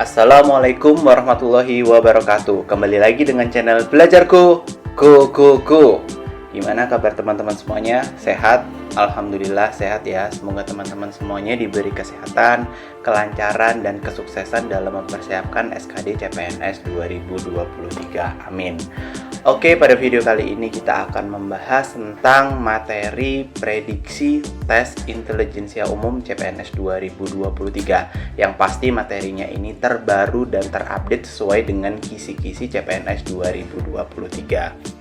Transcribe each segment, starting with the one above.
Assalamualaikum warahmatullahi wabarakatuh. Kembali lagi dengan channel Belajarku. Go. Gimana kabar teman-teman semuanya? Sehat? Alhamdulillah sehat ya. Semoga teman-teman semuanya diberi kesehatan, kelancaran, dan kesuksesan dalam mempersiapkan SKD CPNS 2023. Amin. Oke, pada video kali ini kita akan membahas tentang materi prediksi tes intelijensia umum CPNS 2023. Yang pasti materinya ini terbaru dan terupdate sesuai dengan kisi-kisi CPNS 2023.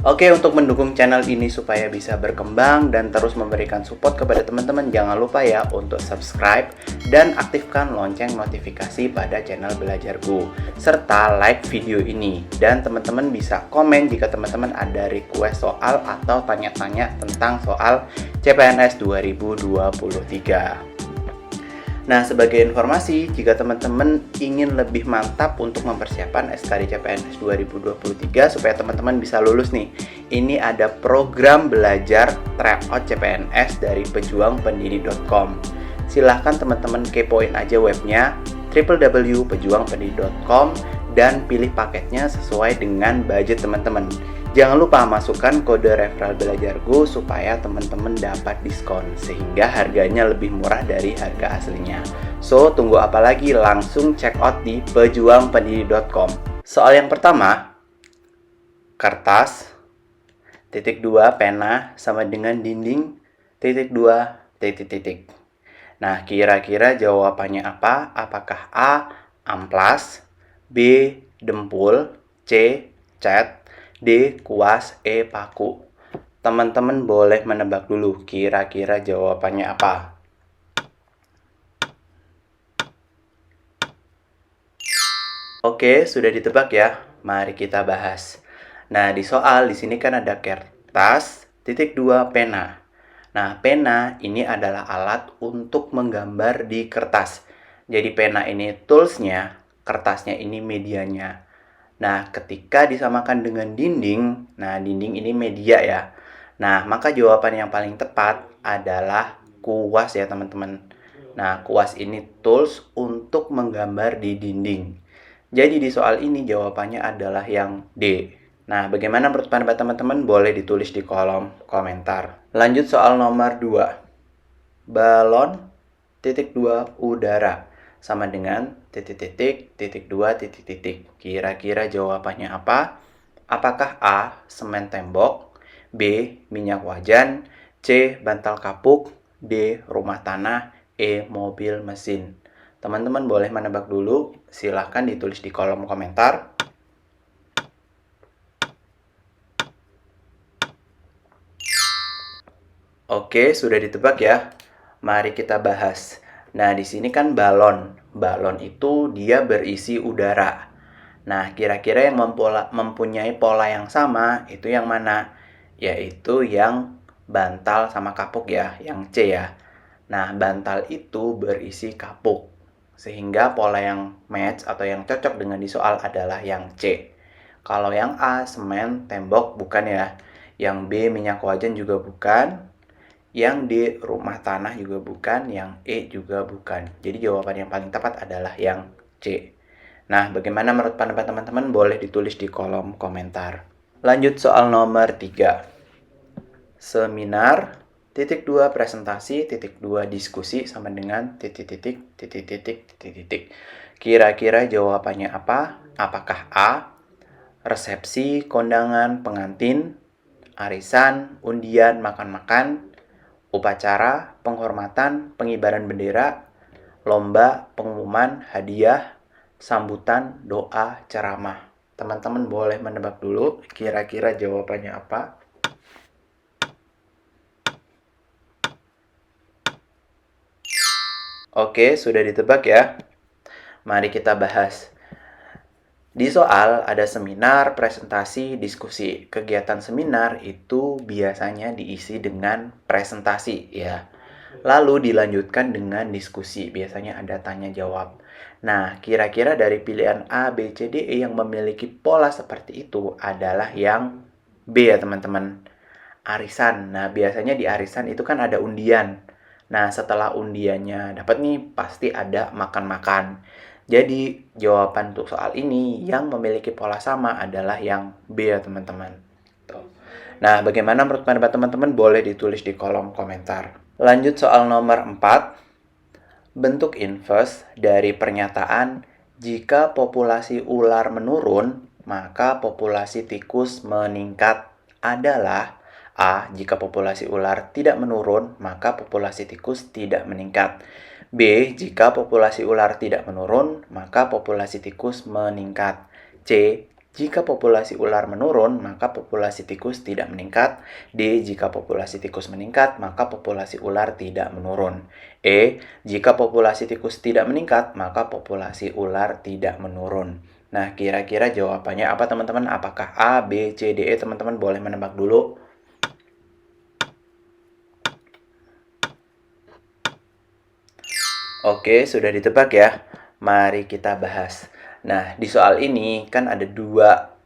Oke, untuk mendukung channel ini supaya bisa berkembang dan terus memberikan support kepada teman-teman, jangan lupa ya untuk subscribe dan aktifkan lonceng notifikasi pada channel Belajarku, serta like video ini. Dan teman-teman bisa komen jika teman-teman ada request soal atau tanya-tanya tentang soal CPNS 2023. Nah, sebagai informasi, jika teman-teman ingin lebih mantap untuk mempersiapkan SKD CPNS 2023 supaya teman-teman bisa lulus nih, ini ada program belajar tryout CPNS dari pejuangpendiri.com. Silahkan teman-teman kepoin aja webnya www.pejuangpendiri.com dan pilih paketnya sesuai dengan budget teman-teman. Jangan lupa masukkan kode referral Belajarku supaya teman-teman dapat diskon sehingga harganya lebih murah dari harga aslinya. So, tunggu apa lagi? Langsung check out di pejuangpendiri.com. Soal yang pertama, kertas, titik 2 pena sama dengan dinding, titik 2 titik. Nah, kira-kira jawabannya apa? Apakah A. amplas, B. dempul, C. cat, D. kuas, E. paku. Teman-teman boleh menebak dulu kira-kira jawabannya apa. Oke, sudah ditebak ya. Mari kita bahas. Nah, di sini kan ada kertas, titik 2 pena. Nah, pena ini adalah alat untuk menggambar di kertas. Jadi pena ini toolsnya, kertasnya ini medianya. Nah, ketika disamakan dengan dinding, nah dinding ini media ya. Nah, maka jawaban yang paling tepat adalah kuas ya teman-teman. Nah, kuas ini tools untuk menggambar di dinding. Jadi di soal ini jawabannya adalah yang D. Nah, bagaimana menurut pendapat teman-teman? Boleh ditulis di kolom komentar. Lanjut soal nomor 2. Balon titik 2 udara sama dengan titik 2 titik. Kira-kira jawabannya apa? Apakah A. semen tembok, B. minyak wajan, C. bantal kapuk, D. rumah tanah, E. mobil mesin. Teman-teman boleh menebak dulu, silahkan ditulis di kolom komentar. Oke, sudah ditebak ya. Mari kita bahas. Nah, di sini kan balon. Balon itu dia berisi udara. Nah, kira-kira yang mempunyai pola yang sama itu yang mana? Yaitu yang bantal sama kapuk ya, yang C ya. Nah, bantal itu berisi kapuk. Sehingga pola yang match atau yang cocok dengan di soal adalah yang C. Kalau yang A, semen, tembok, bukan ya. Yang B, minyak wajan juga bukan. Yang D, rumah tanah juga bukan, yang E juga bukan. Jadi jawaban yang paling tepat adalah yang C. Nah, bagaimana menurut pendapat teman-teman? Boleh ditulis di kolom komentar. Lanjut soal nomor 3. Seminar, titik 2 presentasi, titik 2 diskusi sama dengan titik. Kira-kira jawabannya apa? Apakah A. resepsi, kondangan, pengantin, arisan, undian, makan-makan, upacara, penghormatan, pengibaran bendera, lomba, pengumuman, hadiah, sambutan, doa, ceramah. Teman-teman boleh menebak dulu kira-kira jawabannya apa. Oke, sudah ditebak ya. Mari kita bahas. Di soal ada seminar, presentasi, diskusi. Kegiatan seminar itu biasanya diisi dengan presentasi ya. Lalu dilanjutkan dengan diskusi. Biasanya ada tanya jawab. Nah, kira-kira dari pilihan A, B, C, D, E yang memiliki pola seperti itu adalah yang B ya teman-teman. Arisan. Nah, biasanya di arisan itu kan ada undian. Nah, setelah undiannya dapat nih pasti ada makan-makan. Jadi, jawaban untuk soal ini yang memiliki pola sama adalah yang B ya teman-teman. Tuh. Nah, bagaimana menurut pendapat teman-teman? Boleh ditulis di kolom komentar. Lanjut soal nomor 4. Bentuk inverse dari pernyataan jika populasi ular menurun, maka populasi tikus meningkat adalah A. Jika populasi ular tidak menurun, maka populasi tikus tidak meningkat. B. Jika populasi ular tidak menurun, maka populasi tikus meningkat. C. Jika populasi ular menurun, maka populasi tikus tidak meningkat. D. Jika populasi tikus meningkat, maka populasi ular tidak menurun. E. Jika populasi tikus tidak meningkat, maka populasi ular tidak menurun. Nah, kira-kira jawabannya apa teman-teman? Apakah A, B, C, D, E? Teman-teman boleh menebak dulu. Oke, sudah ditebak ya. Mari kita bahas. Nah, di soal ini kan ada dua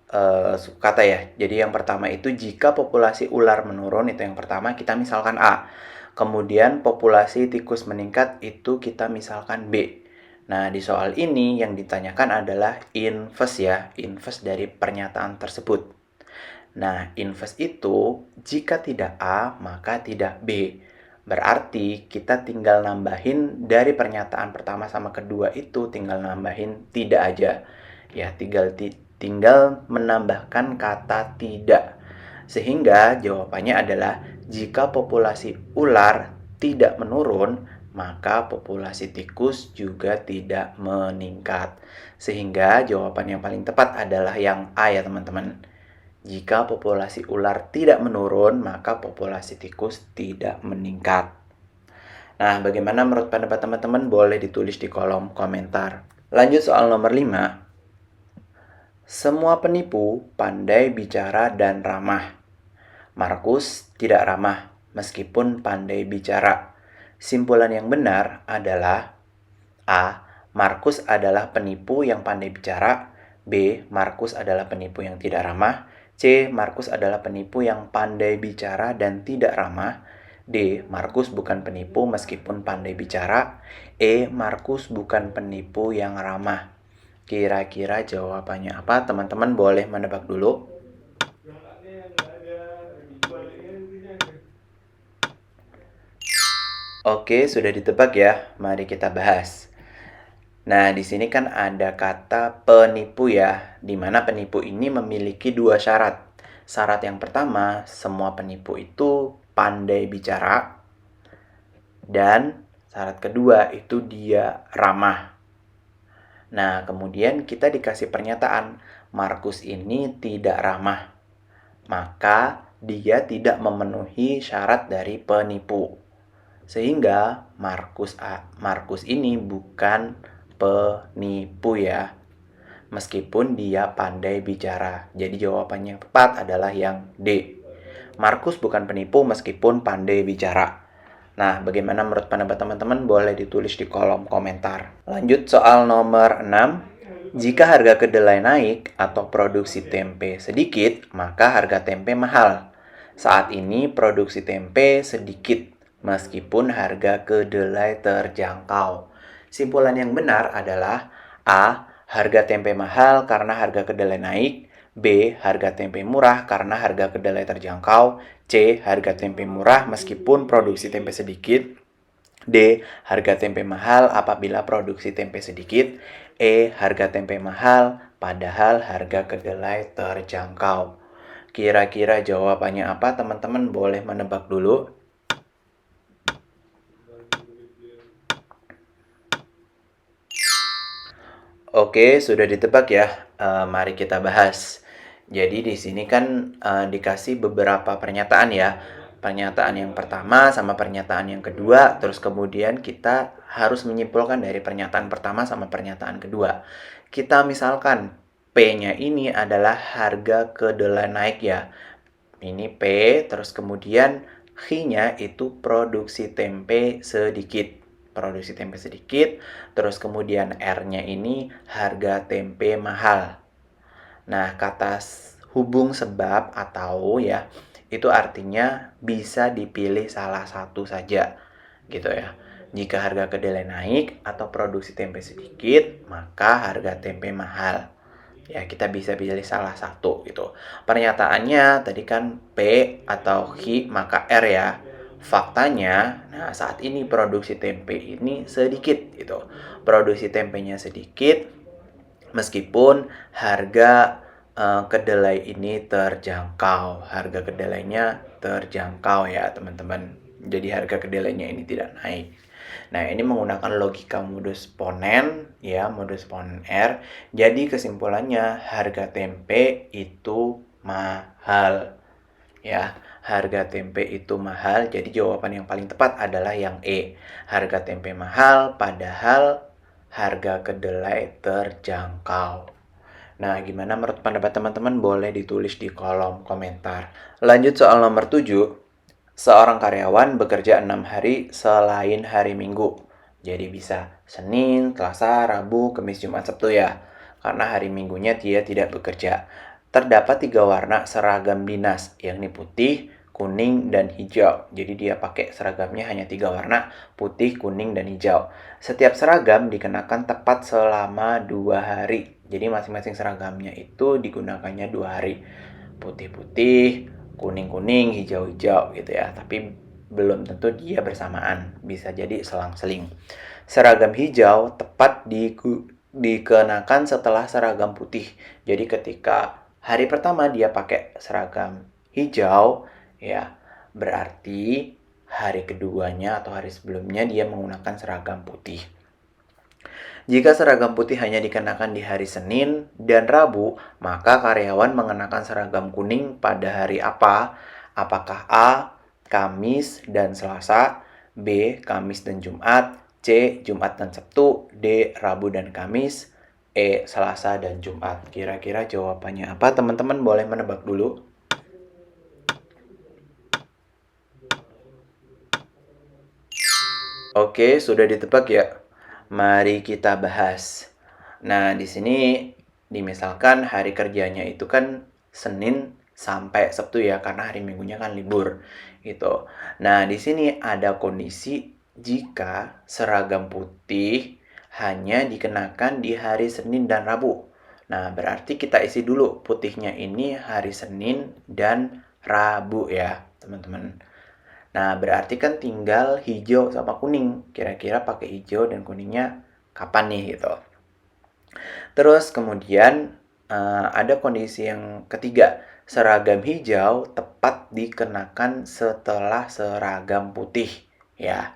kata ya. Jadi yang pertama itu jika populasi ular menurun, itu yang pertama kita misalkan A. Kemudian populasi tikus meningkat itu kita misalkan B. Nah, di soal ini yang ditanyakan adalah inverse ya, inverse dari pernyataan tersebut. Nah, inverse itu jika tidak A, maka tidak B. Berarti kita tinggal nambahin dari pernyataan pertama sama kedua itu tinggal nambahin tidak aja. Ya, tinggal menambahkan kata tidak. Sehingga jawabannya adalah jika populasi ular tidak menurun, maka populasi tikus juga tidak meningkat. Sehingga jawaban yang paling tepat adalah yang A ya teman-teman. Jika populasi ular tidak menurun, maka populasi tikus tidak meningkat. Nah, bagaimana menurut pendapat teman-teman? Boleh ditulis di kolom komentar. Lanjut soal nomor 5. Semua penipu pandai bicara dan ramah. Markus tidak ramah meskipun pandai bicara. Simpulan yang benar adalah A. Markus adalah penipu yang pandai bicara. B. Markus adalah penipu yang tidak ramah. C. Markus adalah penipu yang pandai bicara dan tidak ramah. D. Markus bukan penipu meskipun pandai bicara. E. Markus bukan penipu yang ramah. Kira-kira jawabannya apa? Teman-teman boleh menebak dulu. Oke, sudah ditebak ya. Mari kita bahas. Nah, di sini kan ada kata penipu ya, di mana penipu ini memiliki dua syarat. Syarat yang pertama, semua penipu itu pandai bicara. Dan syarat kedua itu dia ramah. Nah, kemudian kita dikasih pernyataan, Markus ini tidak ramah. Maka dia tidak memenuhi syarat dari penipu. Sehingga Markus ini bukan penipu ya. Meskipun dia pandai bicara. Jadi jawabannya yang tepat adalah yang D. Markus bukan penipu meskipun pandai bicara. Nah, bagaimana menurut pendapat teman-teman? Boleh ditulis di kolom komentar. Lanjut soal nomor 6. Jika harga kedelai naik atau produksi tempe sedikit, maka harga tempe mahal. Saat ini produksi tempe sedikit, meskipun harga kedelai terjangkau. Simpulan yang benar adalah A. Harga tempe mahal karena harga kedelai naik. B. Harga tempe murah karena harga kedelai terjangkau. C. Harga tempe murah meskipun produksi tempe sedikit. D. Harga tempe mahal apabila produksi tempe sedikit. E. Harga tempe mahal padahal harga kedelai terjangkau. Kira-kira jawabannya apa? Teman-teman boleh menebak dulu. Oke, sudah ditebak ya. Mari kita bahas. Jadi di sini kan dikasih beberapa pernyataan ya. Pernyataan yang pertama sama pernyataan yang kedua, terus kemudian kita harus menyimpulkan dari pernyataan pertama sama pernyataan kedua. Kita misalkan P-nya ini adalah harga kedelai naik ya. Ini P, terus kemudian Q-nya itu produksi tempe sedikit. Produksi tempe sedikit, terus kemudian R-nya ini harga tempe mahal. Nah, kata hubung sebab atau ya, itu artinya bisa dipilih salah satu saja, gitu ya. Jika harga kedelai naik atau produksi tempe sedikit, maka harga tempe mahal. Ya, kita bisa pilih salah satu gitu. Pernyataannya tadi kan P atau H maka R ya. Faktanya, nah saat ini produksi tempe ini sedikit gitu. Produksi tempenya sedikit meskipun harga kedelai ini terjangkau. Harga kedelainya terjangkau ya, teman-teman. Jadi harga kedelainya ini tidak naik. Nah, ini menggunakan logika modus ponen ya, modus ponen R. Jadi kesimpulannya harga tempe itu mahal. Ya, harga tempe itu mahal. Jadi jawaban yang paling tepat adalah yang E. Harga tempe mahal padahal harga kedelai terjangkau. Nah, gimana menurut pendapat teman-teman? Boleh ditulis di kolom komentar. Lanjut soal nomor 7. Seorang karyawan bekerja 6 hari selain hari Minggu. Jadi bisa Senin, Selasa, Rabu, Kamis, Jumat, Sabtu ya. Karena hari Minggunya dia tidak bekerja. Terdapat 3 warna seragam dinas, yakni putih, kuning, dan hijau. Jadi dia pakai seragamnya hanya 3 warna, putih, kuning, dan hijau. Setiap seragam dikenakan tepat selama 2 hari. Jadi masing-masing seragamnya itu digunakannya 2 hari. Putih-putih, kuning-kuning, hijau-hijau gitu ya. Tapi belum tentu dia bersamaan. Bisa jadi selang-seling. Seragam hijau tepat dikenakan setelah seragam putih. Jadi ketika hari pertama dia pakai seragam hijau, ya berarti hari keduanya atau hari sebelumnya dia menggunakan seragam putih. Jika seragam putih hanya dikenakan di hari Senin dan Rabu, maka karyawan mengenakan seragam kuning pada hari apa? Apakah A. Kamis dan Selasa, B. Kamis dan Jumat, C. Jumat dan Sabtu, D. Rabu dan Kamis, E. Selasa dan Jumat. Kira-kira jawabannya apa? Teman-teman boleh menebak dulu. Oke, sudah ditebak ya? Mari kita bahas. Nah, di sini dimisalkan hari kerjanya itu kan Senin sampai Sabtu ya, karena hari Minggunya kan libur gitu. Nah, di sini ada kondisi jika seragam putih hanya dikenakan di hari Senin dan Rabu. Nah, berarti kita isi dulu putihnya ini hari Senin dan Rabu ya, teman-teman. Nah, berarti kan tinggal hijau sama kuning. Kira-kira pakai hijau dan kuningnya kapan nih gitu. Terus kemudian ada kondisi yang ketiga. Seragam hijau tepat dikenakan setelah seragam putih. Ya,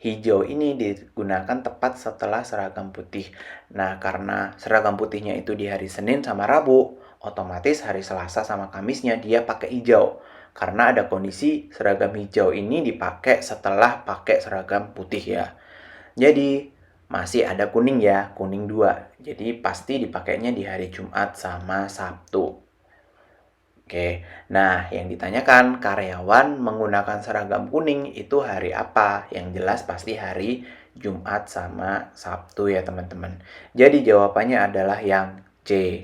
hijau ini digunakan tepat setelah seragam putih. Nah, karena seragam putihnya itu di hari Senin sama Rabu, otomatis hari Selasa sama Kamisnya dia pakai hijau. Karena ada kondisi seragam hijau ini dipakai setelah pakai seragam putih ya. Jadi masih ada kuning ya, kuning 2. Jadi pasti dipakainya di hari Jumat sama Sabtu. Oke, nah yang ditanyakan karyawan menggunakan seragam kuning itu hari apa? Yang jelas pasti hari Jumat sama Sabtu ya teman-teman. Jadi jawabannya adalah yang C.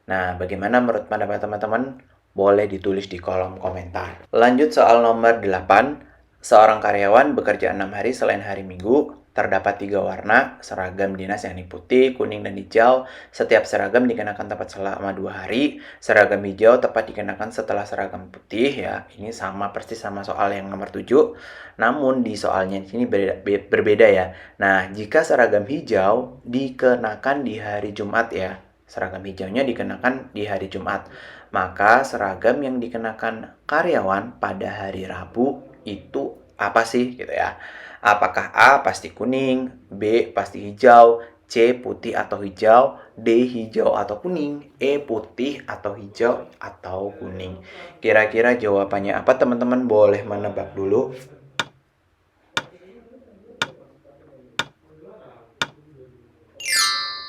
Nah, bagaimana menurut pendapat teman-teman? Boleh ditulis di kolom komentar. Lanjut soal nomor 8. Seorang karyawan bekerja 6 hari selain hari Minggu. Terdapat 3 warna seragam dinas yakni putih, kuning, dan hijau. Setiap seragam dikenakan tepat selama 2 hari. Seragam hijau tepat dikenakan setelah seragam putih ya. Ini sama persis sama soal yang nomor 7. Namun di soalnya ini berbeda ya. Nah, jika seragam hijau dikenakan di hari Jumat ya. Seragam hijaunya dikenakan di hari Jumat. Maka seragam yang dikenakan karyawan pada hari Rabu itu apa sih gitu ya? Apakah A pasti kuning, B pasti hijau, C putih atau hijau, D hijau atau kuning, E putih atau hijau atau kuning. Kira-kira jawabannya apa teman-teman? Boleh menebak dulu.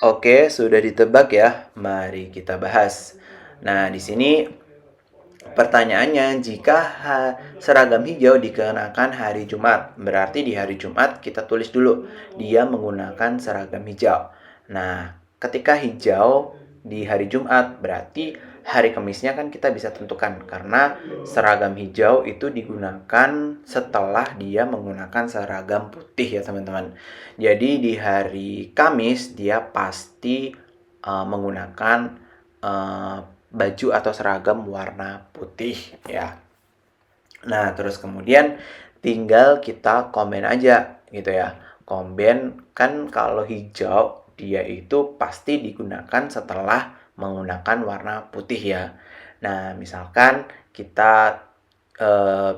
Oke, sudah ditebak ya. Mari kita bahas. Nah, di sini pertanyaannya, jika seragam hijau dikenakan hari Jumat, berarti di hari Jumat kita tulis dulu, dia menggunakan seragam hijau. Nah, ketika hijau di hari Jumat, berarti hari Kamisnya kan kita bisa tentukan, karena seragam hijau itu digunakan setelah dia menggunakan seragam putih ya teman-teman. Jadi di hari Kamis dia pasti menggunakan baju atau seragam warna putih ya. Nah, terus kemudian tinggal kita komen aja gitu ya. Komen kan kalau hijau dia itu pasti digunakan setelah menggunakan warna putih ya. Nah, misalkan kita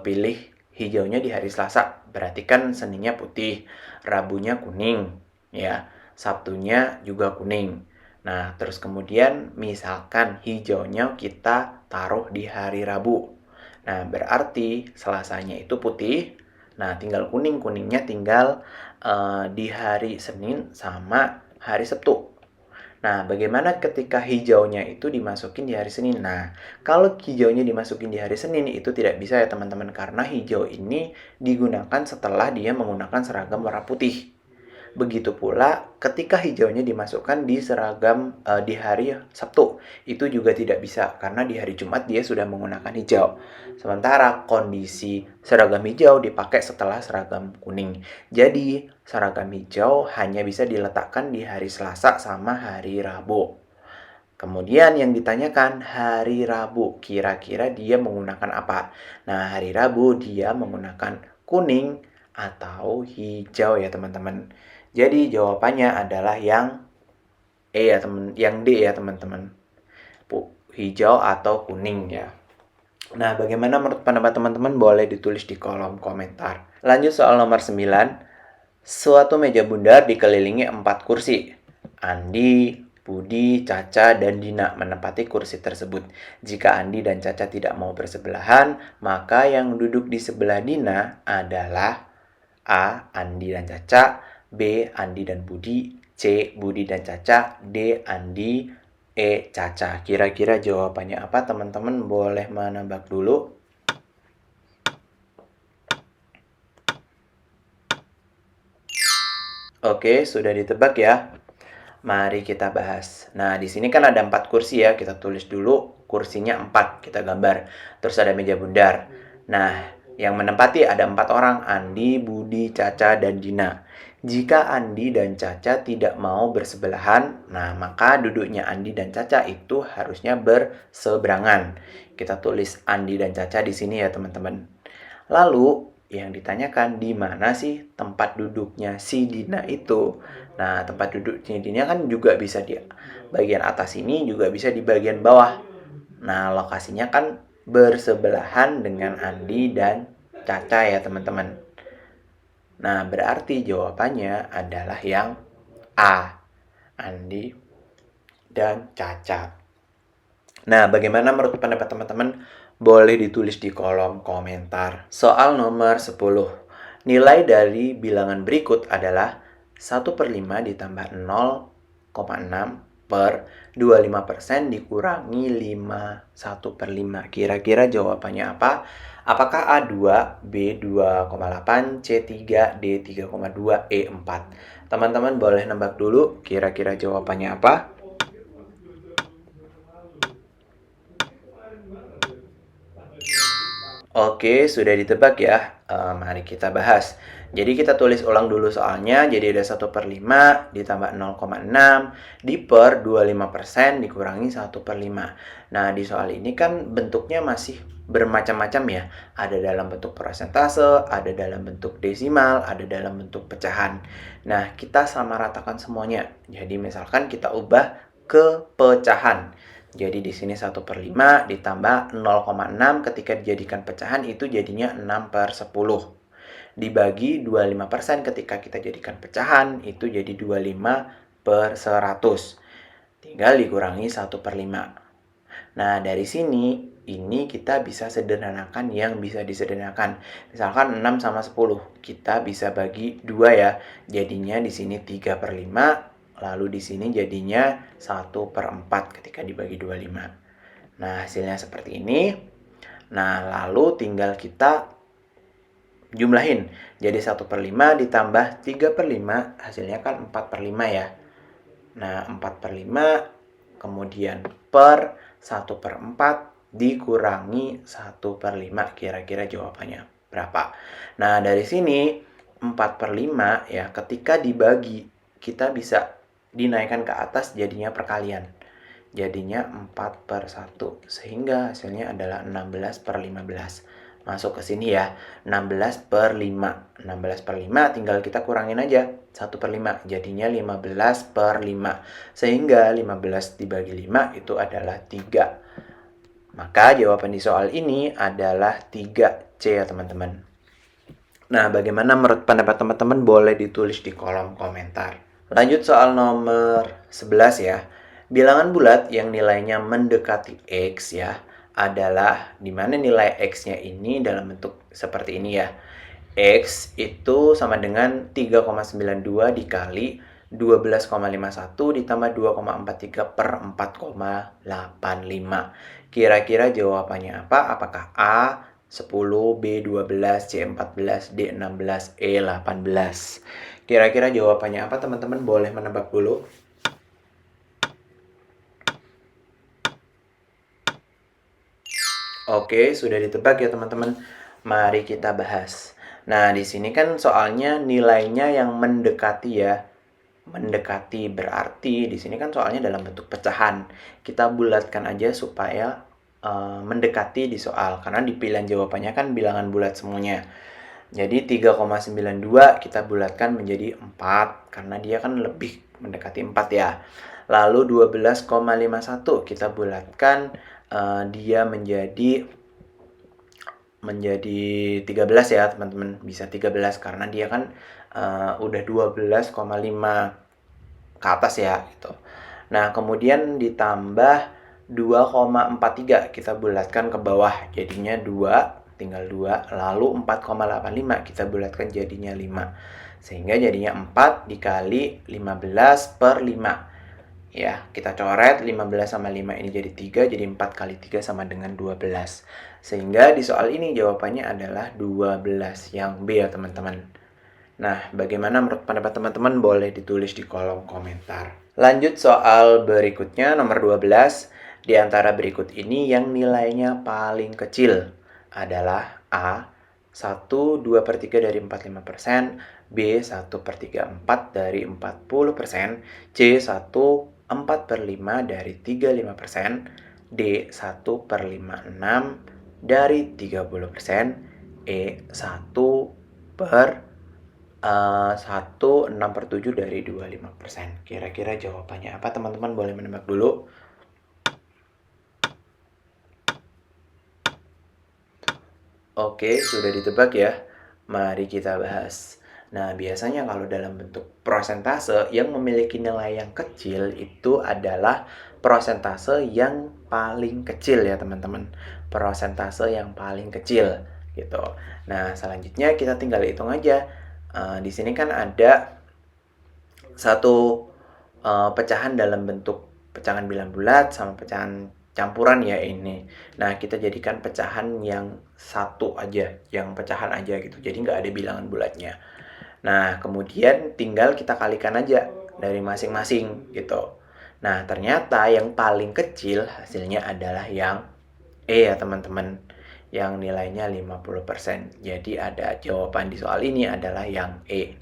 pilih hijaunya di hari Selasa, berarti kan Seninnya putih, Rabunya kuning ya, Sabtunya juga kuning. Nah, terus kemudian misalkan hijaunya kita taruh di hari Rabu. Nah, berarti Selasanya itu putih. Nah, tinggal kuningnya tinggal di hari Senin sama hari Sabtu. Nah, bagaimana ketika hijaunya itu dimasukin di hari Senin? Nah, kalau hijaunya dimasukin di hari Senin itu tidak bisa ya teman-teman, karena hijau ini digunakan setelah dia menggunakan seragam warna putih. Begitu pula ketika hijaunya dimasukkan di seragam di hari Sabtu, itu juga tidak bisa karena di hari Jumat dia sudah menggunakan hijau. Sementara kondisi seragam hijau dipakai setelah seragam kuning. Jadi seragam hijau hanya bisa diletakkan di hari Selasa sama hari Rabu. Kemudian yang ditanyakan hari Rabu, kira-kira dia menggunakan apa? Nah, hari Rabu dia menggunakan kuning atau hijau ya teman-teman. Jadi jawabannya adalah yang yang D ya teman-teman. Hijau atau kuning ya. Nah, bagaimana menurut pendapat teman-teman? Boleh ditulis di kolom komentar. Lanjut soal nomor 9. Suatu meja bundar dikelilingi 4 kursi. Andi, Budi, Caca, dan Dina menempati kursi tersebut. Jika Andi dan Caca tidak mau bersebelahan, maka yang duduk di sebelah Dina adalah A. Andi dan Caca, B. Andi dan Budi, C. Budi dan Caca, D. Andi, E. Caca. Kira-kira jawabannya apa teman-teman? Boleh menebak dulu. Oke, sudah ditebak ya. Mari kita bahas. Nah, di sini kan ada 4 kursi ya. Kita tulis dulu kursinya 4, kita gambar. Terus ada meja bundar. Nah, yang menempati ada 4 orang, Andi, Budi, Caca, dan Dina. Jika Andi dan Caca tidak mau bersebelahan, nah maka duduknya Andi dan Caca itu harusnya berseberangan. Kita tulis Andi dan Caca di sini ya teman-teman. Lalu yang ditanyakan di mana sih tempat duduknya si Dina itu? Nah, tempat duduknya Dina kan juga bisa di bagian atas ini, juga bisa di bagian bawah. Nah, lokasinya kan bersebelahan dengan Andi dan Caca ya teman-teman. Nah, berarti jawabannya adalah yang A. Andi dan Caca. Nah, bagaimana menurut pendapat teman-teman? Boleh ditulis di kolom komentar. Soal nomor 10. Nilai dari bilangan berikut adalah 1/5 ditambah 0,6 per 25% dikurangi 1/5. Kira-kira jawabannya apa? Apakah A2, B 2,8, C 3, D 3,2, E 4? Teman-teman boleh nebak dulu kira-kira jawabannya apa? Oke, sudah ditebak ya. Mari kita bahas. Jadi kita tulis ulang dulu soalnya. Jadi ada 1/5 ditambah 0,6 per 25% dikurangi 1/5. Nah, di soal ini kan bentuknya masih bermacam-macam ya. Ada dalam bentuk persentase, ada dalam bentuk desimal, ada dalam bentuk pecahan. Nah, kita samaratakan semuanya. Jadi misalkan kita ubah ke pecahan. Jadi di sini 1/5 ditambah 0,6 ketika dijadikan pecahan itu jadinya 6/10. Dibagi 25% ketika kita jadikan pecahan itu jadi 25/100. Tinggal dikurangi 1/5. Nah, dari sini ini kita bisa sederhanakan yang bisa disederhanakan. Misalkan 6 sama 10, kita bisa bagi 2 ya. Jadinya di sini 3/5, lalu di sini jadinya 1/4 ketika dibagi 25. Nah, hasilnya seperti ini. Nah, lalu tinggal kita jumlahin. Jadi 1/5 ditambah 3/5 hasilnya kan 4/5 ya. Nah, 4/5 kemudian per 1/4 dikurangi 1/5. Kira-kira jawabannya berapa? Nah, dari sini 4/5 ya, ketika dibagi, kita bisa dinaikkan ke atas jadinya perkalian. Jadinya 4/1, sehingga hasilnya adalah 16/15. Masuk ke sini ya, 16/5. 16/5 tinggal kita kurangin aja 1/5, jadinya 15/5. Sehingga 15 dibagi 5 itu adalah 3. Maka jawaban di soal ini adalah 3C ya teman-teman. Nah, bagaimana menurut pendapat teman-teman boleh ditulis di kolom komentar. Lanjut soal nomor 11 ya. Bilangan bulat yang nilainya mendekati X ya adalah di mana nilai X-nya ini dalam bentuk seperti ini ya. X itu sama dengan 3,92 dikali 12,51 ditambah 2,43 per 4,85. Kira-kira jawabannya apa? Apakah A 10, B 12, C 14, D 16, E 18? Kira-kira jawabannya apa teman-teman? Boleh menebak dulu. Oke, sudah ditebak ya teman-teman. Mari kita bahas. Nah, di sini kan soalnya nilainya yang mendekati ya. Mendekati berarti di sini kan soalnya dalam bentuk pecahan. Kita bulatkan aja supaya mendekati di soal. Karena di pilihan jawabannya kan bilangan bulat semuanya. Jadi 3,92 kita bulatkan menjadi 4. Karena dia kan lebih mendekati 4 ya. Lalu 12,51 kita bulatkan dia menjadi 13 ya teman-teman, bisa 13 karena dia kan udah 12,5 ke atas ya gitu. Nah, kemudian ditambah 2,43 kita bulatkan ke bawah jadinya 2, tinggal 2, lalu 4,85 kita bulatkan jadinya 5. Sehingga jadinya 4 dikali 15/5. Ya, kita coret 15 sama 5 ini jadi 3, jadi 4 kali 3 sama dengan 12. Sehingga di soal ini jawabannya adalah 12 yang B ya teman-teman. Nah, bagaimana menurut pendapat teman-teman boleh ditulis di kolom komentar. Lanjut soal berikutnya nomor 12. Di antara berikut ini yang nilainya paling kecil adalah A 1/2/3 dari 45%, B 1/34 dari 40%, C 1/4/5 dari 35%, D 1/56 dari 30%, E 1/6/7 dari 25%. Kira-kira jawabannya apa teman-teman? Boleh menebak dulu. Oke, sudah ditebak ya. Mari kita bahas. Nah, biasanya kalau dalam bentuk prosentase yang memiliki nilai yang kecil itu adalah prosentase yang paling kecil ya teman-teman. Persentase yang paling kecil gitu. Nah, selanjutnya kita tinggal hitung aja. Di sini kan ada satu pecahan dalam bentuk pecahan bilangan bulat sama pecahan campuran ya ini. Nah, kita jadikan pecahan yang satu aja, yang pecahan aja gitu. Jadi nggak ada bilangan bulatnya. Nah, kemudian tinggal kita kalikan aja dari masing-masing gitu. Nah, ternyata yang paling kecil hasilnya adalah yang E ya teman-teman. Yang nilainya 50%. Jadi ada jawaban di soal ini adalah yang E.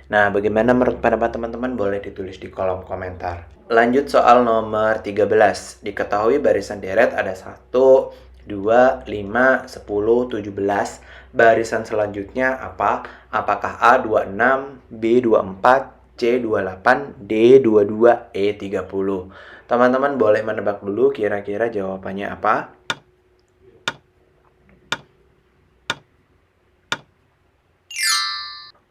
Nah, bagaimana menurut pendapat teman-teman boleh ditulis di kolom komentar. Lanjut soal nomor 13. Diketahui barisan deret ada 1, 2, 5, 10, 17. Barisan selanjutnya apa? Apakah A 26, B 24, C 28, D 22, E 30? Teman-teman boleh menebak dulu kira-kira jawabannya apa?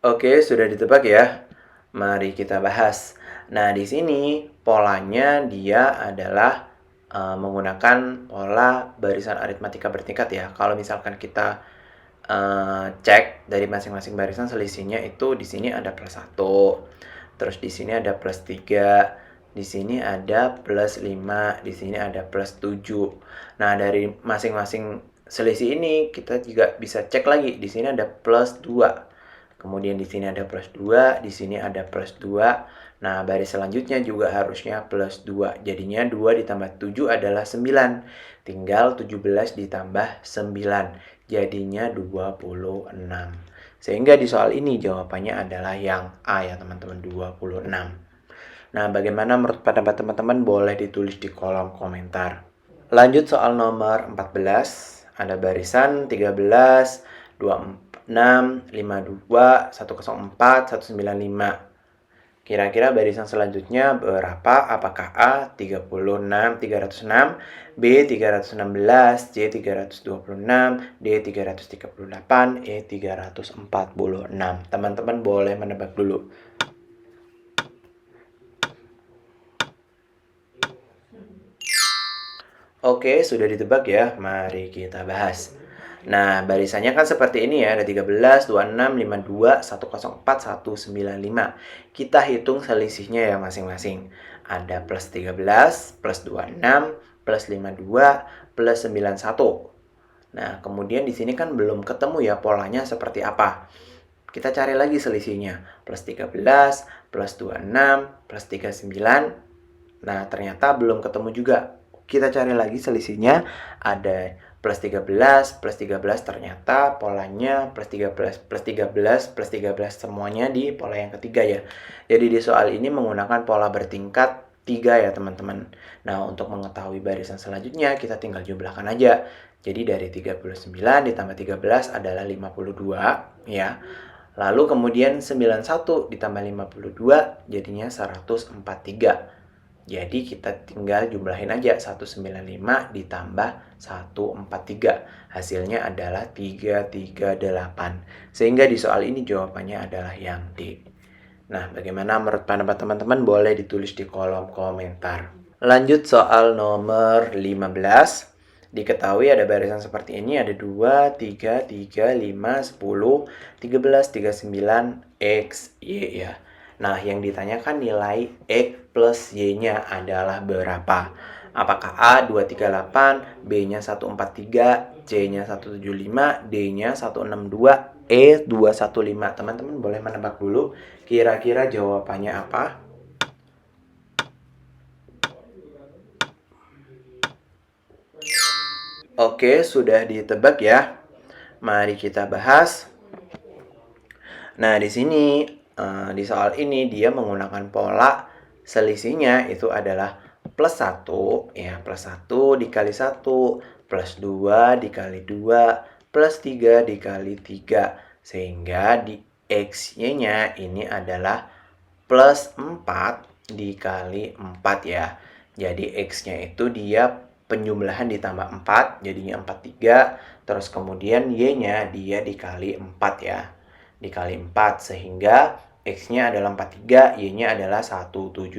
Oke, sudah ditebak ya. Mari kita bahas. Nah, di sini polanya dia adalah menggunakan pola barisan aritmatika bertingkat ya. Kalau misalkan kita cek dari masing-masing barisan selisihnya itu di sini ada +1, terus di sini ada +3, di sini ada +5, di sini ada +7. Nah, dari masing-masing selisih ini kita juga bisa cek lagi. Di sini ada +2. Kemudian di sini ada +2, di sini ada +2, Nah, baris selanjutnya juga harusnya plus 2. Jadinya 2 ditambah 7 adalah 9. Tinggal 17 ditambah 9. Jadinya 26. Sehingga di soal ini jawabannya adalah yang A ya teman-teman, 26. Nah, bagaimana menurut pendapat teman-teman? Boleh ditulis di kolom komentar. Lanjut soal nomor 14. Ada barisan 13, 26, 52, 104, 195. Kira-kira barisan selanjutnya berapa? Apakah A 36, 306, B 316, C 326, D 338, E 346. Teman-teman boleh menebak dulu. Oke, sudah ditebak ya. Mari kita bahas. Nah, barisannya kan seperti ini ya. Ada 13, 26, 52, 104, 195. Kita hitung selisihnya ya masing-masing. Ada plus 13, plus 26, plus 52, plus 91. Nah, kemudian di sini kan belum ketemu ya polanya seperti apa. Kita cari lagi selisihnya. Plus 13, plus 26, plus 39. Nah, ternyata belum ketemu juga. Kita cari lagi selisihnya, ada plus 13, plus 13, ternyata polanya plus 13, plus 13, plus 13, semuanya di pola yang ketiga ya. Jadi di soal ini menggunakan pola bertingkat 3 ya teman-teman. Nah, untuk mengetahui barisan selanjutnya kita tinggal jumlahkan aja. Jadi dari 39 ditambah 13 adalah 52 ya. Lalu kemudian 91 ditambah 52 jadinya 143. Jadi kita tinggal jumlahin aja 195 ditambah 143. Hasilnya adalah 338. Sehingga di soal ini jawabannya adalah yang D. Nah, bagaimana menurut pendapat teman-teman? Boleh ditulis di kolom komentar. Lanjut soal nomor 15. Diketahui ada barisan seperti ini, ada 2, 3, 3, 5, 10, 13, 39, X, Y ya. Nah, yang ditanyakan nilai X plus Y-nya adalah berapa? Apakah A 238, B-nya 143, C-nya 175, D-nya 162, E 215. Teman-teman boleh menebak dulu kira-kira jawabannya apa? Oke, sudah ditebak ya. Mari kita bahas. Nah, di sini di soal ini dia menggunakan pola selisihnya itu adalah plus 1 ya, plus 1 dikali 1, plus 2 dikali 2, plus 3 dikali 3. Sehingga di X-nya ini adalah plus 4 dikali 4 ya. Jadi X-nya itu dia penjumlahan ditambah 4, jadinya 43. Terus kemudian Y-nya dia dikali 4 ya. Dikali 4 sehingga X-nya adalah 43, Y-nya adalah 172.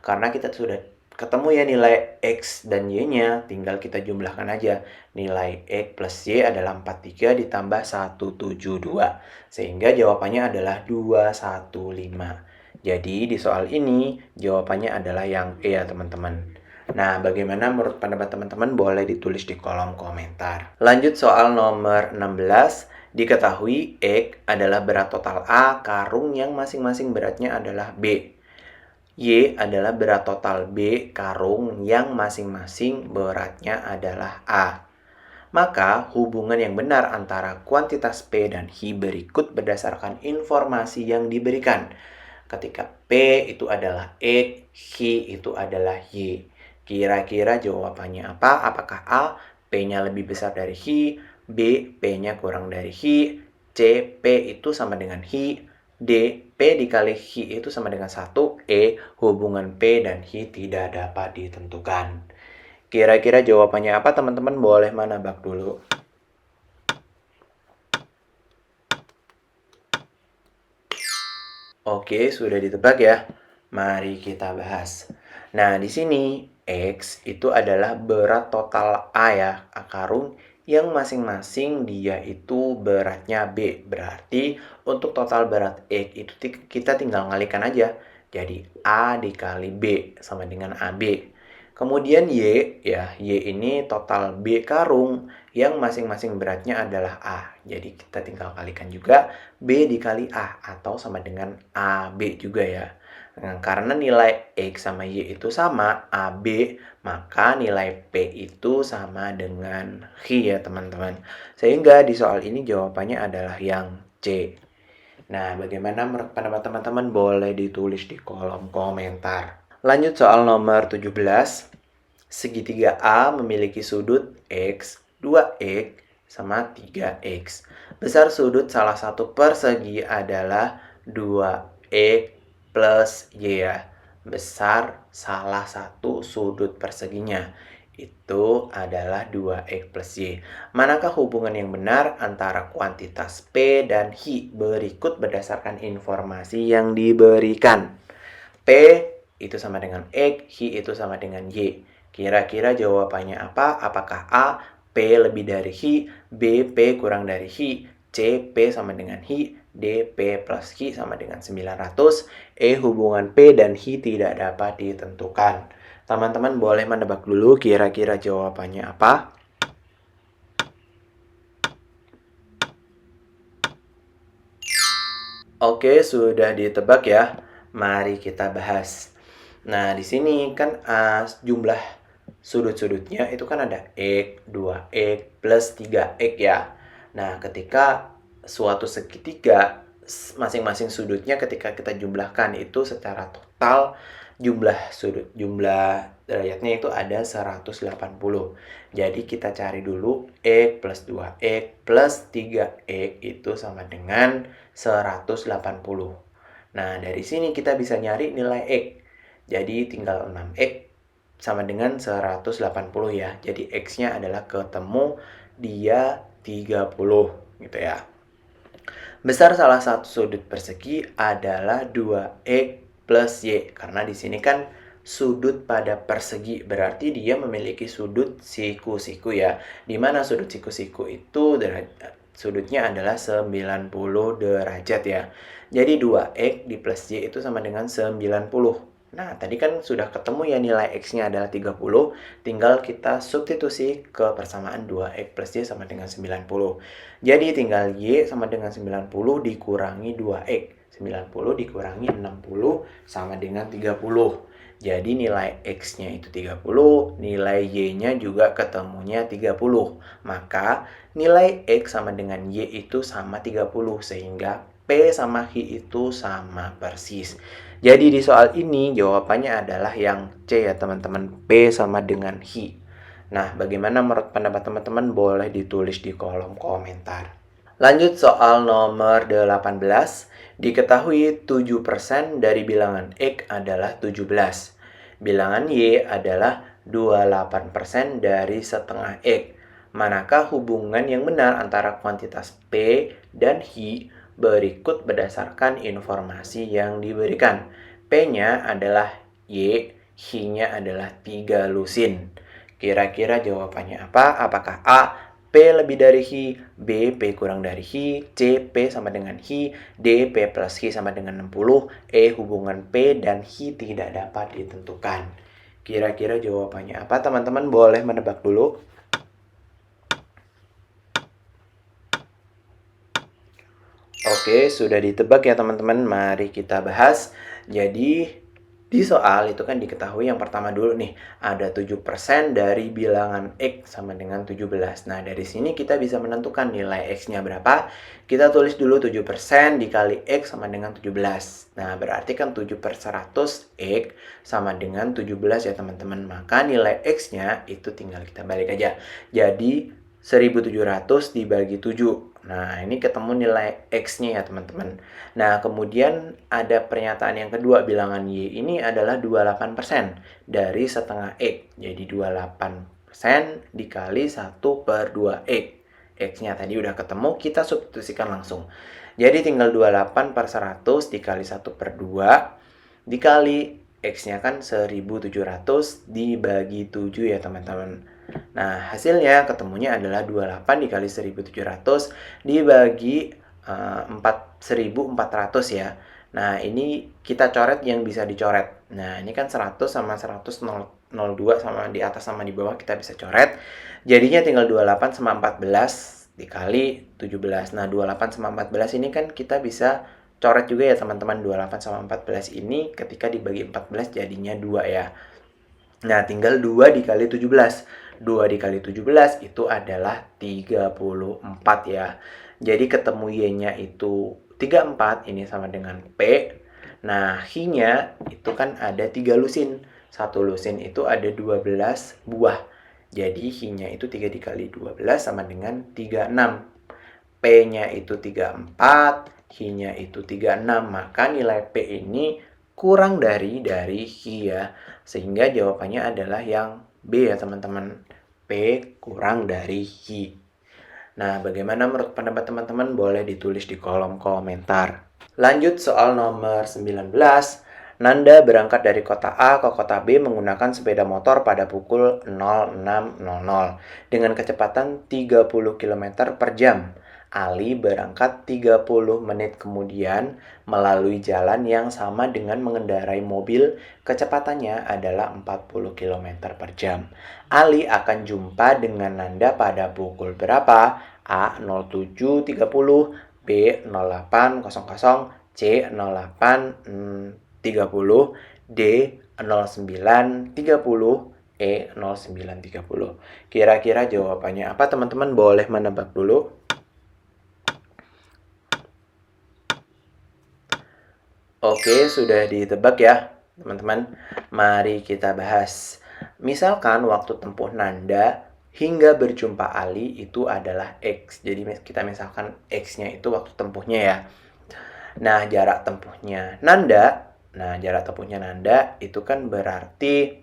Karena kita sudah ketemu ya nilai X dan Y-nya, tinggal kita jumlahkan aja. Nilai X plus Y adalah 43 ditambah 172. Sehingga jawabannya adalah 215. Jadi di soal ini jawabannya adalah yang E ya teman-teman. Nah, bagaimana menurut pendapat teman-teman? Boleh ditulis di kolom komentar. Lanjut soal nomor 16. Diketahui X adalah berat total A karung yang masing-masing beratnya adalah B. Y adalah berat total B karung yang masing-masing beratnya adalah A. Maka hubungan yang benar antara kuantitas P dan H berikut berdasarkan informasi yang diberikan. Ketika P itu adalah X, H itu adalah Y. Kira-kira jawabannya apa? Apakah A, P-nya lebih besar dari H, B, P-nya kurang dari H, C, P itu sama dengan H, D, P dikali H itu sama dengan 1, E, hubungan P dan H tidak dapat ditentukan. Kira-kira jawabannya apa teman-teman? Boleh menebak dulu. Oke, sudah ditebak ya. Mari kita bahas. Nah, di sini X itu adalah berat total A ya, A karung yang masing-masing dia itu beratnya B. Berarti untuk total berat X itu kita tinggal ngalikan aja. Jadi A dikali B sama dengan AB. Kemudian Y, ya, Y ini total B karung yang masing-masing beratnya adalah A. Jadi kita tinggal kalikan juga B dikali A atau sama dengan AB juga ya. Nah, karena nilai X sama Y itu sama, AB, maka nilai P itu sama dengan Hi ya teman-teman. Sehingga di soal ini jawabannya adalah yang C. Nah, bagaimana menurut pendapat teman-teman? Boleh ditulis di kolom komentar. Lanjut soal nomor 17. Segitiga A memiliki sudut X, 2X, sama 3X. Besar sudut salah satu persegi adalah 2X plus Y ya. Besar salah satu sudut perseginya itu adalah 2X plus Y. Manakah hubungan yang benar antara kuantitas P dan Hi? Berikut berdasarkan informasi yang diberikan. P itu sama dengan X, Hi itu sama dengan Y. Kira-kira jawabannya apa? Apakah A, P lebih dari Hi, B, P kurang dari Hi, C, P sama dengan Hi, D, P plus Hi sama dengan 900, E, hubungan P dan Hi tidak dapat ditentukan. Teman-teman boleh menebak dulu kira-kira jawabannya apa? Oke, sudah ditebak ya. Mari kita bahas. Nah, di sini kan jumlah sudut-sudutnya itu kan ada X, 2X, plus 3X ya. Nah, ketika suatu segitiga, masing-masing sudutnya ketika kita jumlahkan itu secara total jumlah derajatnya itu ada 180. Jadi kita cari dulu X plus 2X plus 3X itu sama dengan 180. Nah, dari sini kita bisa nyari nilai X. Jadi tinggal 6X sama dengan 180 ya. Jadi X-nya adalah ketemu dia 30 gitu ya. Besar salah satu sudut persegi adalah 2X plus Y. Karena di sini kan sudut pada persegi, berarti dia memiliki sudut siku-siku ya. Dimana sudut siku-siku itu sudutnya adalah 90 derajat ya. Jadi 2X di plus Y itu sama dengan 90. Nah, tadi kan sudah ketemu ya nilai X-nya adalah 30. Tinggal kita substitusi ke persamaan 2X plus Y sama dengan 90. Jadi tinggal Y sama dengan 90 dikurangi 2X. 90 dikurangi 60 sama dengan 30. Jadi nilai X-nya itu 30, nilai Y-nya juga ketemunya 30. Maka nilai X sama dengan Y itu sama 30, sehingga P sama Hi itu sama persis. Jadi di soal ini jawabannya adalah yang C ya teman-teman, P sama dengan Hi. Nah, bagaimana menurut pendapat teman-teman? Boleh ditulis di kolom komentar. Lanjut soal nomor 18. Diketahui 7% dari bilangan X adalah 17. Bilangan Y adalah 28% dari setengah X. Manakah hubungan yang benar antara kuantitas P dan Hi? Berikut berdasarkan informasi yang diberikan. P-nya adalah Y, Hi-nya adalah 3 lusin. Kira-kira jawabannya apa? Apakah A, P lebih dari Hi, B, P kurang dari Hi, C, P sama dengan Hi, D, P plus Hi sama dengan 60, E, hubungan P dan Hi tidak dapat ditentukan. Kira-kira jawabannya apa? Teman-teman boleh menebak dulu. Oke, sudah ditebak ya teman-teman. Mari kita bahas. Jadi di soal itu kan diketahui yang pertama dulu nih, ada 7% dari bilangan X sama dengan 17. Nah, dari sini kita bisa menentukan nilai X-nya berapa. Kita tulis dulu 7% dikali X sama dengan 17. Nah, berarti kan 7 per 100 X sama dengan 17 ya teman-teman. Maka nilai X-nya itu tinggal kita balik aja. Jadi 1700 dibagi 7. Nah, ini ketemu nilai X-nya ya teman-teman. Nah, kemudian ada pernyataan yang kedua, bilangan Y ini adalah 28% dari setengah X. Jadi 28% dikali 1 per 2X. X-nya tadi udah ketemu, kita substitusikan langsung. Jadi tinggal 28 per 100 dikali 1 per 2 dikali X-nya kan 1700 dibagi 7 ya teman-teman. Nah, hasilnya ketemunya adalah 28 dikali 1700 dibagi 1400 ya. Nah, ini kita coret yang bisa dicoret. Nah, ini kan 100 sama 100, 02 sama di atas sama di bawah kita bisa coret. Jadinya tinggal 28 sama 14 dikali 17. Nah, 28 sama 14 ini kan kita bisa coret juga ya teman-teman, 28 sama 14 ini ketika dibagi 14 jadinya 2 ya. Nah, tinggal 2 dikali 17. 2 dikali 17 itu adalah 34 ya. Jadi ketemu Y-nya itu 34, ini sama dengan P. Nah, Hi-nya itu kan ada 3 lusin. Satu lusin itu ada 12 buah. Jadi Hi-nya itu 3 dikali 12 sama dengan 36. P-nya itu 34, Hi-nya itu 36. Maka nilai P ini kurang dari Hi ya. Sehingga jawabannya adalah yang B ya teman-teman. P kurang dari Hi. Nah, bagaimana menurut pendapat teman-teman? Boleh ditulis di kolom komentar. Lanjut soal nomor 19. Nanda berangkat dari kota A ke kota B menggunakan sepeda motor pada pukul 06.00 dengan kecepatan 30 km per jam. Ali berangkat 30 menit kemudian melalui jalan yang sama dengan mengendarai mobil, kecepatannya adalah 40 km per jam. Ali akan jumpa dengan Nanda pada pukul berapa? A. 07.30, B. 08.00, C. 08.30, D. 09.30, E. 09.30. Kira-kira jawabannya apa teman-teman? Boleh menebak dulu. Oke, sudah ditebak ya teman-teman. Mari kita bahas. Misalkan waktu tempuh Nanda hingga berjumpa Ali itu adalah X. Jadi kita misalkan X-nya itu waktu tempuhnya ya. Nah, jarak tempuhnya Nanda itu kan berarti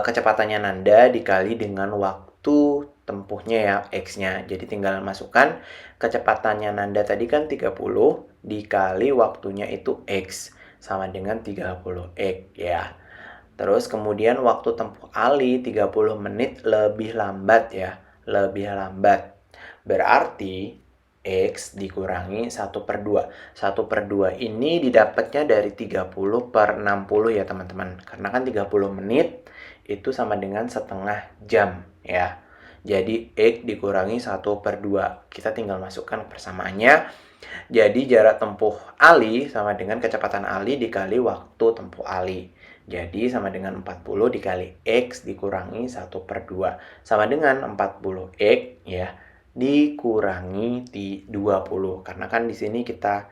kecepatannya Nanda dikali dengan waktu tempuhnya ya, X-nya. Jadi tinggal masukkan kecepatannya Nanda tadi kan 30 dikali waktunya itu X sama dengan 30X ya. Terus kemudian waktu tempuh Ali 30 menit lebih lambat ya, lebih lambat. Berarti X dikurangi 1/2. 1/2 ini didapatnya dari 30 per 60 ya teman-teman. Karena kan 30 menit itu sama dengan setengah jam ya. Jadi X dikurangi 1/2. Kita tinggal masukkan persamaannya. Jadi jarak tempuh Ali sama dengan kecepatan Ali dikali waktu tempuh Ali. Jadi sama dengan 40 dikali X dikurangi 1/2. Sama dengan 40X ya, dikurangi 20. Karena kan di sini kita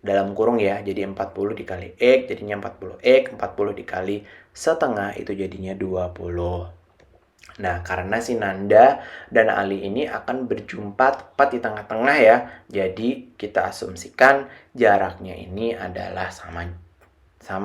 dalam kurung ya, jadi 40 dikali X jadinya 40X, 40 dikali setengah itu jadinya 20. Nah, karena si Nanda dan Ali ini akan berjumpa tepat di tengah-tengah ya. Jadi, kita asumsikan jaraknya ini adalah sama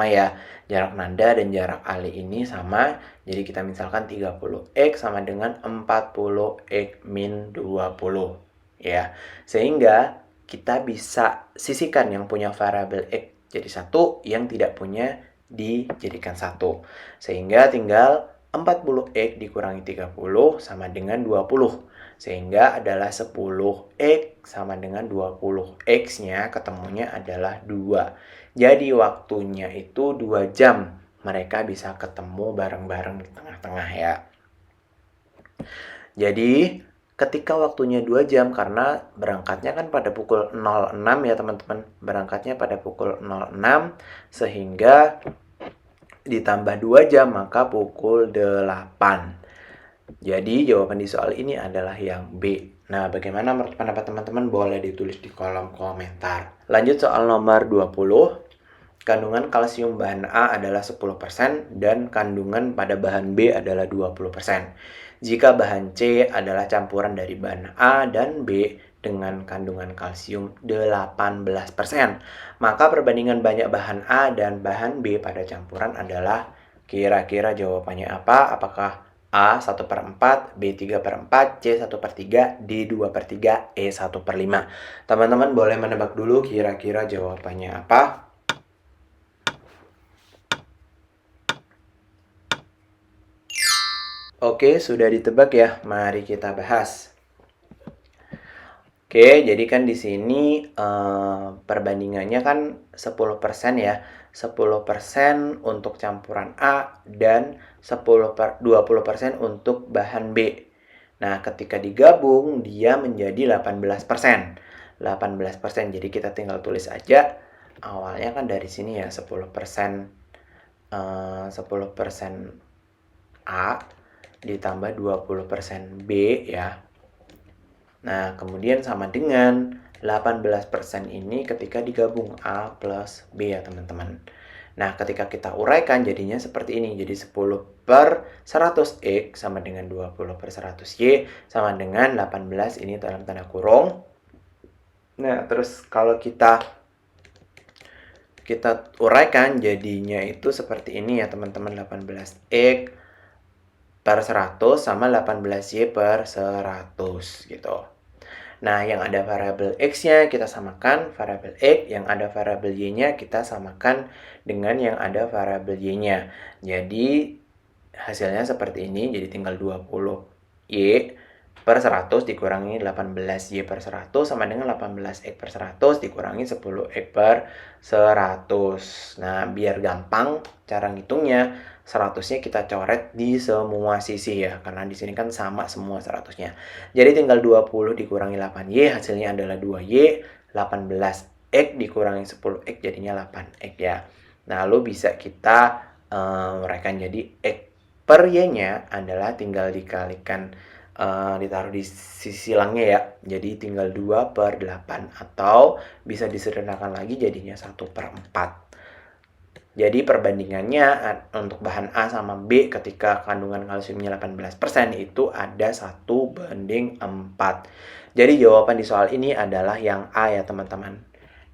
ya. Jarak Nanda dan jarak Ali ini sama. Jadi, kita misalkan 30X sama dengan 40X min 20. Ya, sehingga kita bisa sisihkan yang punya variabel X jadi 1, yang tidak punya dijadikan 1. Sehingga tinggal 40X dikurangi 30 sama dengan 20. Sehingga adalah 10X sama dengan 20X-nya ketemunya adalah 2. Jadi waktunya itu 2 jam. Mereka bisa ketemu bareng-bareng di tengah-tengah ya. Jadi ketika waktunya 2 jam karena berangkatnya kan pada pukul 06 ya teman-teman. Berangkatnya pada pukul 06 sehingga ditambah 2 jam maka pukul 8. Jadi jawaban di soal ini adalah yang B. Nah, bagaimana menurut pendapat teman-teman? Boleh ditulis di kolom komentar. Lanjut soal nomor 20. Kandungan kalsium bahan A adalah 10% dan kandungan pada bahan B adalah 20%. Jika bahan C adalah campuran dari bahan A dan B dengan kandungan kalsium 18%, maka perbandingan banyak bahan A dan bahan B pada campuran adalah, kira-kira jawabannya apa? Apakah A 1/4, B 3/4, C 1/3, D 2/3, E 1/5? Teman-teman boleh menebak dulu kira-kira jawabannya apa? Oke, sudah ditebak ya. Mari kita bahas. Oke, jadi kan di sini perbandingannya kan 10% ya. 10% untuk campuran A dan 20% untuk bahan B. Nah, ketika digabung dia menjadi 18%. 18%. Jadi kita tinggal tulis aja, awalnya kan dari sini ya, 10% A ditambah 20% B ya. Nah, kemudian sama dengan 18% ini ketika digabung A plus B ya teman-teman. Nah, ketika kita uraikan jadinya seperti ini. Jadi 10/100X sama dengan 20/100Y sama dengan 18 ini dalam tanda kurung. Nah, terus kalau kita uraikan jadinya itu seperti ini ya teman-teman. 18X per 100 sama 18Y per 100 gitu. Nah, yang ada variabel X-nya kita samakan variabel X, yang ada variabel Y-nya kita samakan dengan yang ada variabel Y-nya. Jadi, hasilnya seperti ini, jadi tinggal 20Y per 100 dikurangi 18Y per 100 sama dengan 18X per 100 dikurangi 10X per 100. Nah, biar gampang cara ngitungnya, 100-nya kita coret di semua sisi ya, karena di sini kan sama semua 100-nya. Jadi tinggal 20 dikurangi 8Y, hasilnya adalah 2Y, 18X dikurangi 10X jadinya 8X ya. Nah, lalu bisa kita uraikan jadi X per Y-nya adalah tinggal dikalikan, ditaruh di sisi silangnya ya. Jadi tinggal 2/8 atau bisa disederhanakan lagi jadinya 1/4. Jadi perbandingannya untuk bahan A sama B ketika kandungan kalsiumnya 18% itu ada 1:4. Jadi jawaban di soal ini adalah yang A ya teman-teman.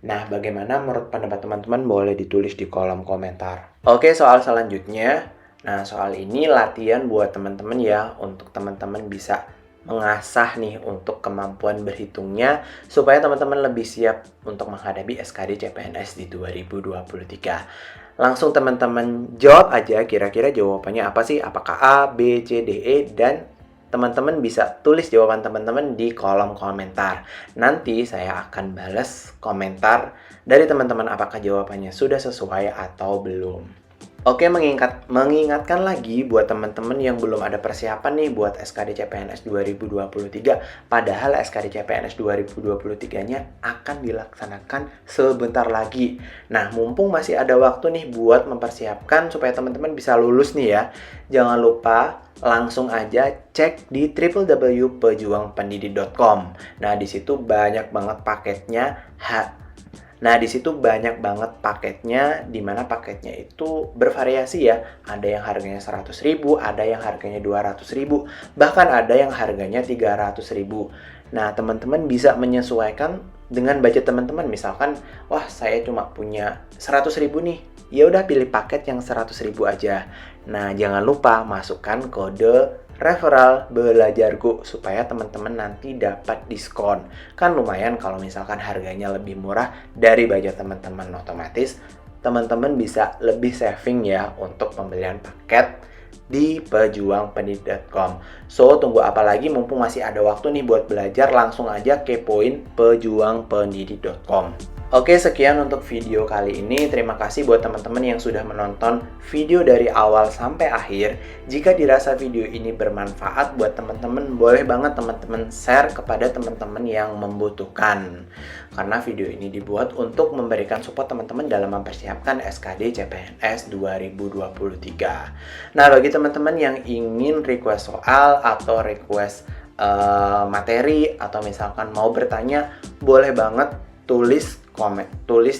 Nah, bagaimana menurut pendapat teman-teman boleh ditulis di kolom komentar. Oke, soal selanjutnya. Nah, soal ini latihan buat teman-teman ya, untuk teman-teman bisa mengasah nih untuk kemampuan berhitungnya supaya teman-teman lebih siap untuk menghadapi SKD CPNS di 2023. Langsung teman-teman jawab aja kira-kira jawabannya apa sih? Apakah A, B, C, D, E, dan teman-teman bisa tulis jawaban teman-teman di kolom komentar. Nanti saya akan balas komentar dari teman-teman apakah jawabannya sudah sesuai atau belum. Oke, mengingatkan lagi buat teman-teman yang belum ada persiapan nih buat SKD CPNS 2023. Padahal SKD CPNS 2023-nya akan dilaksanakan sebentar lagi. Nah, mumpung masih ada waktu nih buat mempersiapkan supaya teman-teman bisa lulus nih ya. Jangan lupa langsung aja cek di www.pejuangpendidik.com. Nah, di situ banyak banget paketnya. Di mana paketnya itu bervariasi ya. Ada yang harganya 100.000, ada yang harganya 200.000, bahkan ada yang harganya 300.000. Nah, teman-teman bisa menyesuaikan dengan budget teman-teman. Misalkan, wah saya cuma punya 100.000 nih. Ya udah pilih paket yang 100.000 aja. Nah, jangan lupa masukkan kode referral belajarku supaya teman-teman nanti dapat diskon. Kan lumayan kalau misalkan harganya lebih murah dari budget teman-teman, otomatis teman-teman bisa lebih saving ya untuk pembelian paket di pejuangpendidik.com. So, tunggu apa lagi, mumpung masih ada waktu nih buat belajar, langsung aja kepoin pejuangpendidik.com. Oke, sekian untuk video kali ini. Terima kasih buat teman-teman yang sudah menonton video dari awal sampai akhir. Jika dirasa video ini bermanfaat buat teman-teman, boleh banget teman-teman share kepada teman-teman yang membutuhkan. Karena video ini dibuat untuk memberikan support teman-teman dalam mempersiapkan SKD CPNS 2023. Nah, bagi teman-teman yang ingin request soal atau request materi atau misalkan mau bertanya, boleh banget tulis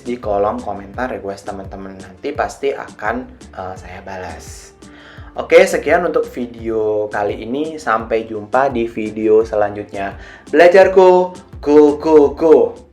di kolom komentar request teman-teman, nanti pasti akan saya balas. Oke, sekian untuk video kali ini. Sampai jumpa di video selanjutnya. Belajarku, go go go!